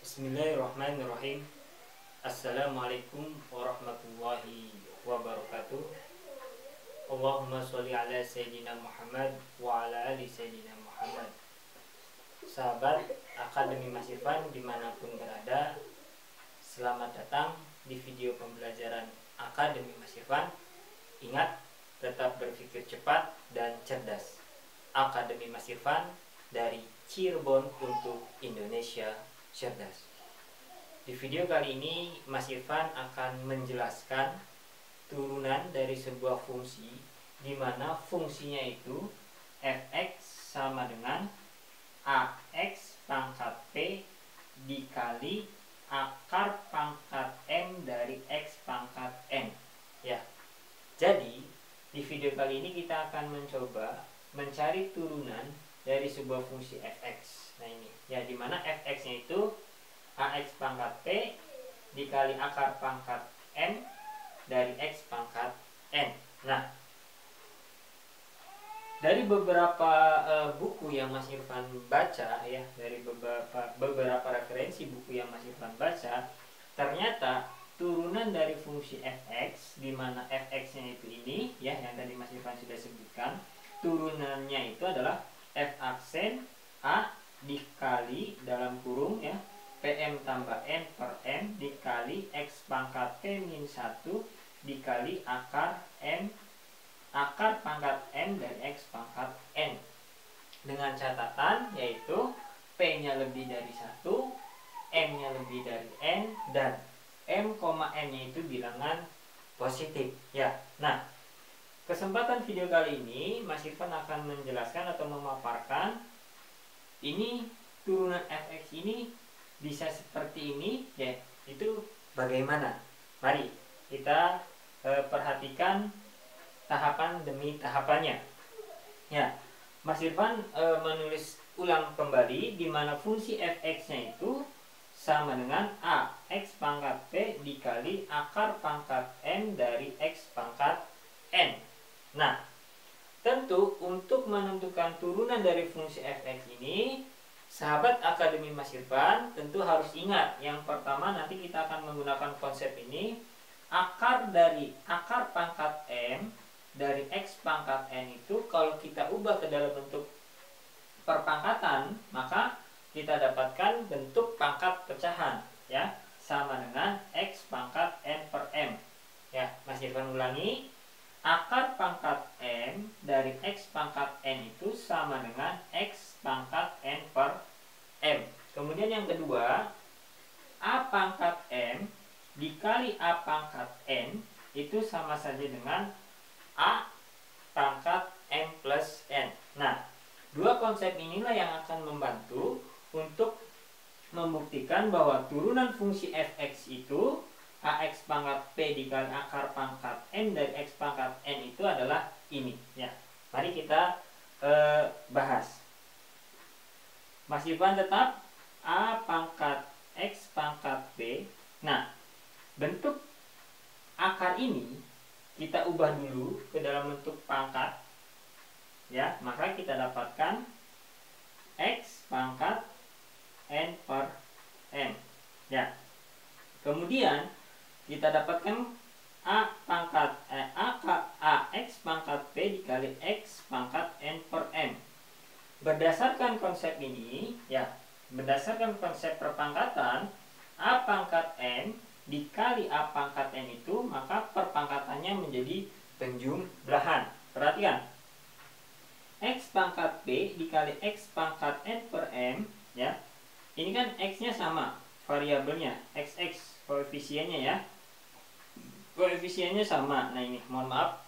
Bismillahirrahmanirrahim. Assalamualaikum warahmatullahi wabarakatuh. Allahumma sholli ala Sayyidina Muhammad wa ala ali Sayyidina Muhammad. Sahabat Akademi Mas Irfan dimanapun berada, selamat datang di video pembelajaran Akademi Mas Irfan. Ingat, tetap berpikir cepat dan cerdas. Akademi Mas Irfan dari Cirebon untuk Indonesia cerdas. Di video kali ini Mas Irfan akan menjelaskan turunan dari sebuah fungsi di mana fungsinya itu fx sama dengan ax pangkat p dikali akar pangkat m dari x pangkat n. Ya. Jadi, di video kali ini kita akan mencoba mencari turunan dari sebuah fungsi fx. Nah ini, ya, dimana fx-nya itu ax pangkat p dikali akar pangkat m dari x pangkat n. Nah, dari beberapa buku yang Mas Irfan baca, ya, dari beberapa referensi buku yang Mas Irfan baca, ternyata turunan dari fungsi fx, di mana fx-nya itu ini, ya, yang tadi Mas Irfan sudah sebutkan, turunannya itu adalah f aksen a dikali dalam kurung, ya, pm tambah n per m dikali x pangkat p min 1 dikali akar pangkat m dari x pangkat n, dengan catatan yaitu p nya lebih dari 1, m nya lebih dari n, dan m, n nya itu bilangan positif, ya. Nah, kesempatan video kali ini Mas Irfan akan menjelaskan atau memaparkan ini turunan fx ini bisa seperti ini, ya, itu bagaimana. Mari kita perhatikan tahapan demi tahapannya. Ya, Mas Irfan menulis ulang kembali di mana fungsi fx-nya itu sama dengan a x pangkat p dikali akar pangkat m dari x pangkat n. Nah, tentu untuk menentukan turunan dari fungsi fx ini, sahabat Akademi Mas Irfan tentu harus ingat, yang pertama nanti kita akan menggunakan konsep ini, akar dari akar pangkat m dari x pangkat n itu kalau kita ubah ke dalam bentuk perpangkatan, maka kita dapatkan bentuk pangkat pecahan, ya, sama dengan x pangkat n per m. Ya, Mas Irfan ulangi, akar pangkat m dari x pangkat n itu sama dengan x pangkat n per m. Kemudian yang kedua, a pangkat m dikali a pangkat n itu sama saja dengan a pangkat m plus n. Nah, dua konsep inilah yang akan membantu untuk membuktikan bahwa turunan fungsi fx itu ax pangkat p dikali akar pangkat m dari x pangkat n itu adalah ini, ya. Mari kita bahas. Mas Irfan tetap a pangkat x pangkat p. Nah, bentuk akar ini kita ubah dulu ke dalam bentuk pangkat, ya, maka kita dapatkan x pangkat n per m, ya. Kemudian kita dapatkan a pangkat ax pangkat p dikali x pangkat n per m. Berdasarkan konsep ini, ya, berdasarkan konsep perpangkatan, a pangkat n dikali a pangkat n itu, maka perpangkatannya menjadi penjumlahan. Perhatikan, x pangkat p dikali x pangkat n per m, ya, ini kan x nya sama, variabelnya xx, koefisiennya, ya, koefisiennya sama. Nah ini, mohon maaf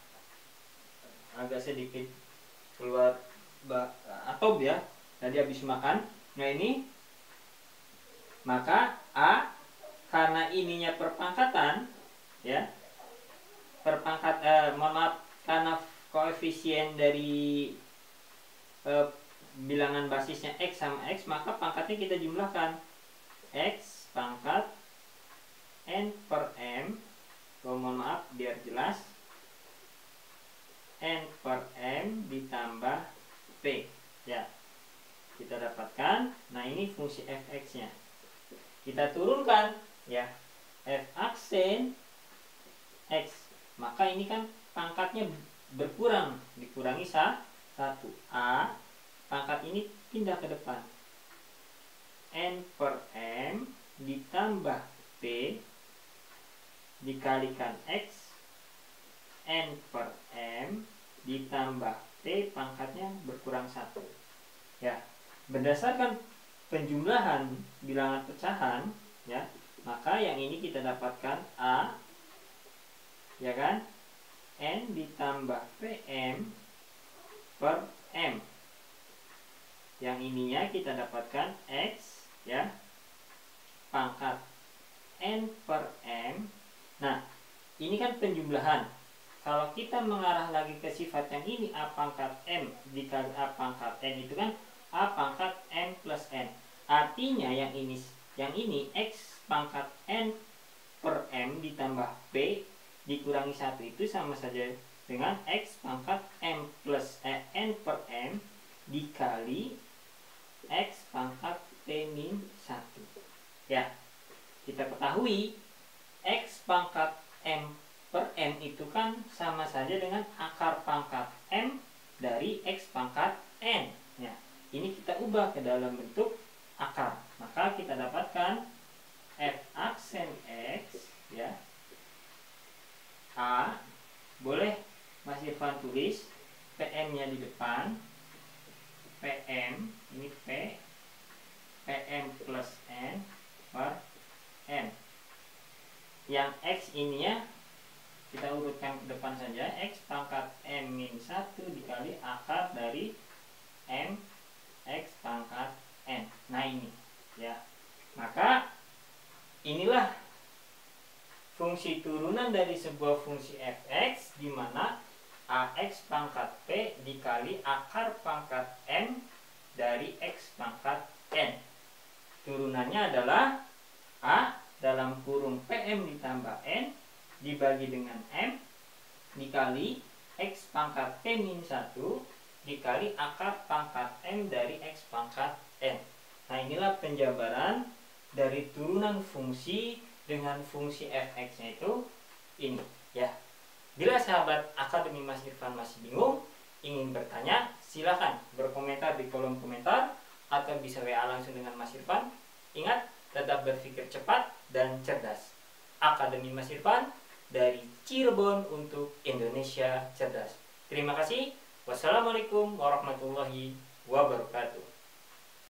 agak sedikit keluar atop, ya, tadi habis makan. Nah ini, maka a, karena ininya perpangkatan, ya, mohon maaf, karena koefisien dari bilangan basisnya x sama x, maka pangkatnya kita jumlahkan, x pangkat n per m, mohon maaf biar jelas, n per m ditambah p, ya, kita dapatkan. Nah ini fungsi fx nya. Kita turunkan ya, f aksen x, maka ini kan pangkatnya berkurang, dikurangi 1. A pangkat ini pindah ke depan, n per m ditambah p dikalikan x, n per m ditambah p pangkatnya berkurang 1 ya. Berdasarkan penjumlahan bilangan pecahan ya, maka yang ini kita dapatkan A ya kan, n ditambah pm per m. Yang ininya kita dapatkan x ya, pangkat n per m. Nah, ini kan penjumlahan. Kalau kita mengarah lagi ke sifat yang ini, a pangkat m dikali a pangkat n, itu kan a pangkat m plus n. Artinya yang ini x pangkat n per m ditambah p dikurangi 1 itu sama saja dengan x pangkat m plus n per m dikali x pangkat p min 1 ya. Kita ketahui x pangkat m per m itu kan sama saja dengan akar pangkat m dari x pangkat n ya. Ini kita ubah ke dalam bentuk akar, maka kita dapatkan f aksen x ya, a, boleh Mas Irfan tulis pm nya di depan, pm ini p, pm plus n per m. Yang x ininya kita urutkan ke depan saja, x pangkat m min 1 dikali akar dari m x pangkat n. Nah ini ya, maka inilah fungsi turunan dari sebuah fungsi fx, di mana ax pangkat p dikali akar pangkat m dari x pangkat n. Turunannya adalah a dalam kurung pm ditambah n dibagi dengan m dikali x pangkat p min 1 dikali akar pangkat m dari x pangkat n. Nah inilah penjabaran dari turunan fungsi dengan fungsi fx-nya itu ini ya. Bila sahabat Akademi Mas Irfan masih bingung, ingin bertanya, silakan berkomentar di kolom komentar atau bisa WA langsung dengan Mas Irfan. Ingat, tetap berpikir cepat dan cerdas. Akademi Mas Irfan dari Cirebon untuk Indonesia cerdas. Terima kasih. Wassalamualaikum warahmatullahi wabarakatuh.